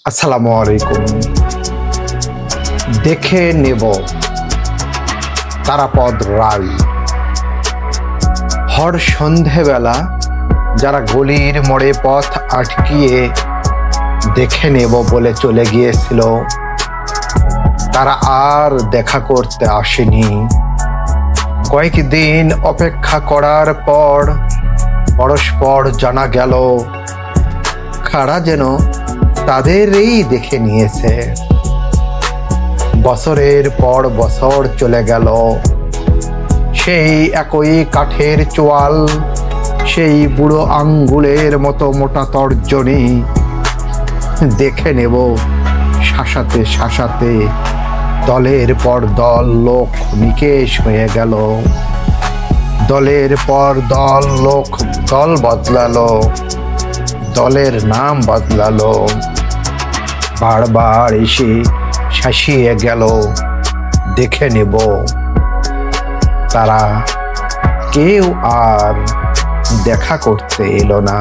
আসসালামু আলাইকুম। দেখে নেব তারাপদ রায়। হর সন্ধেবেলা যারা গলির মোড়ে পথ আটকিয়ে দেখে নেব বলে চলে গিয়েছিল, তারা আর দেখা করতে আসেনি। কয়েকদিন অপেক্ষা করার পর পরস্পর জানা গেল কারা যেন তাদেরই দেখে নিয়েছে। বছরের পর বছর চলে গেল, সেই একই কাঠের চোয়াল, সেই বুড়ো আঙ্গুলের মতো মোটা তর্জনী। দেখে নেব শাসাতে শাসাতে দলের পর দল লোক নিকেশ হয়ে গেল। দলের পর দল লোক দল বদলালো, দলের নাম বদলালো, বারবার এসে শাসিয়ে গেল। দেখে নেব তারা কেউ আর দেখা করতে এলো না।